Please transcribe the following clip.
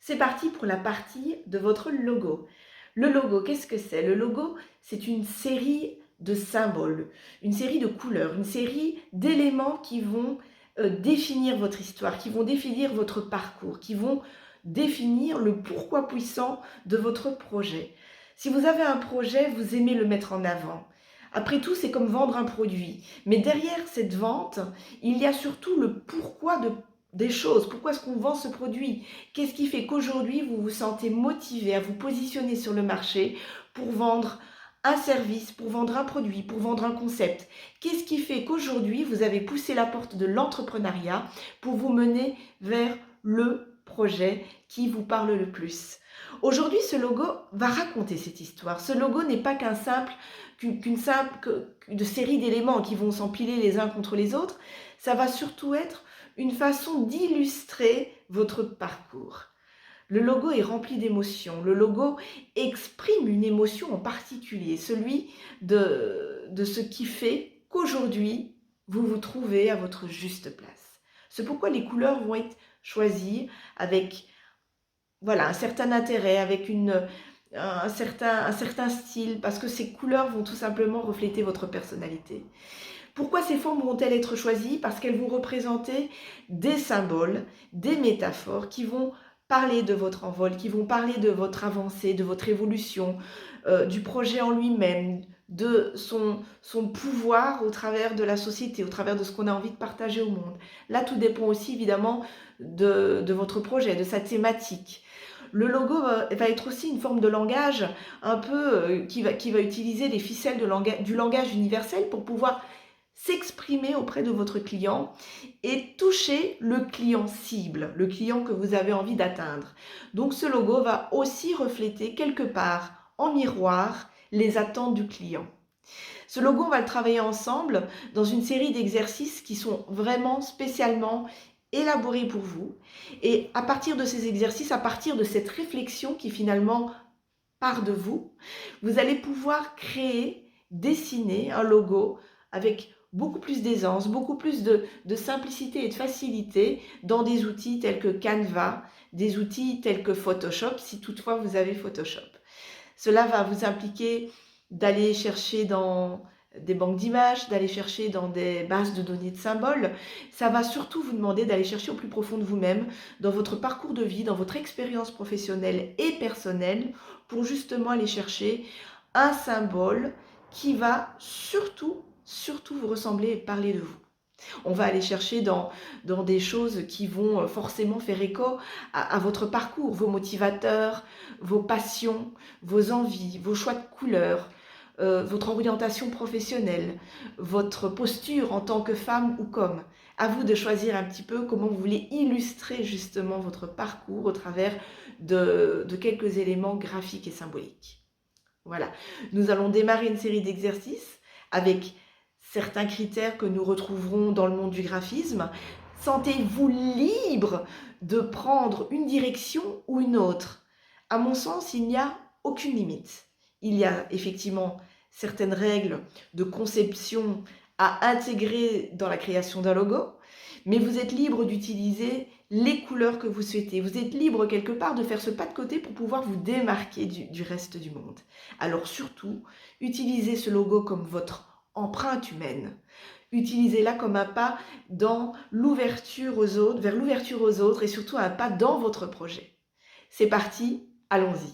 C'est parti pour la partie de votre logo. Le logo, qu'est-ce que c'est? Le logo, c'est une série de symboles, une série de couleurs, une série d'éléments qui vont définir votre histoire, qui vont définir votre parcours, qui vont définir le pourquoi puissant de votre projet. Si vous avez un projet, vous aimez le mettre en avant. Après tout, c'est comme vendre un produit. Mais derrière cette vente, il y a surtout le pourquoi des choses. Pourquoi est-ce qu'on vend ce produit? Qu'est-ce qui fait qu'aujourd'hui, vous vous sentez motivé à vous positionner sur le marché pour vendre un service, pour vendre un produit, pour vendre un concept? Qu'est-ce qui fait qu'aujourd'hui, vous avez poussé la porte de l'entrepreneuriat pour vous mener vers le projet qui vous parle le plus? Aujourd'hui, ce logo va raconter cette histoire. Ce logo n'est pas qu'une simple de série d'éléments qui vont s'empiler les uns contre les autres. Ça va surtout être une façon d'illustrer votre parcours. Le logo est rempli d'émotions. Le logo exprime une émotion en particulier, celui de ce qui fait qu'aujourd'hui, vous vous trouvez à votre juste place. C'est pourquoi les couleurs vont être choisies avec voilà, un certain intérêt, avec un certain style, parce que ces couleurs vont tout simplement refléter votre personnalité. Pourquoi ces formes vont-elles être choisies? Parce qu'elles vont représenter des symboles, des métaphores qui vont parler de votre envol, qui vont parler de votre avancée, de votre évolution, du projet en lui-même, de son pouvoir au travers de la société, au travers de ce qu'on a envie de partager au monde. Là, tout dépend aussi évidemment de votre projet, de sa thématique. Le logo va être aussi une forme de langage un peu qui va utiliser les ficelles du langage universel pour pouvoir s'exprimer auprès de votre client et toucher le client cible, le client que vous avez envie d'atteindre. Donc ce logo va aussi refléter quelque part en miroir les attentes du client. Ce logo, on va le travailler ensemble dans une série d'exercices qui sont vraiment spécialement élaborés pour vous. Et à partir de ces exercices, à partir de cette réflexion qui finalement part de vous, vous allez pouvoir créer, dessiner un logo avec beaucoup plus d'aisance, beaucoup plus de simplicité et de facilité dans des outils tels que Canva, des outils tels que Photoshop, si toutefois vous avez Photoshop. Cela va vous impliquer d'aller chercher dans des banques d'images, d'aller chercher dans des bases de données de symboles. Ça va surtout vous demander d'aller chercher au plus profond de vous-même, dans votre parcours de vie, dans votre expérience professionnelle et personnelle, pour justement aller chercher un symbole qui va surtout vous ressembler et parler de vous. On va aller chercher dans des choses qui vont forcément faire écho à votre parcours, vos motivateurs, vos passions, vos envies, vos choix de couleurs, votre orientation professionnelle, votre posture en tant que femme ou qu'homme. À vous de choisir un petit peu comment vous voulez illustrer justement votre parcours au travers de quelques éléments graphiques et symboliques. Voilà, nous allons démarrer une série d'exercices avec certains critères que nous retrouverons dans le monde du graphisme. Sentez-vous libre de prendre une direction ou une autre. À mon sens, il n'y a aucune limite. Il y a effectivement certaines règles de conception à intégrer dans la création d'un logo, mais vous êtes libre d'utiliser les couleurs que vous souhaitez. Vous êtes libre quelque part de faire ce pas de côté pour pouvoir vous démarquer du reste du monde. Alors surtout, utilisez ce logo comme votre empreinte humaine. Utilisez-la comme un pas dans l'ouverture aux autres, vers l'ouverture aux autres et surtout un pas dans votre projet. C'est parti, allons-y.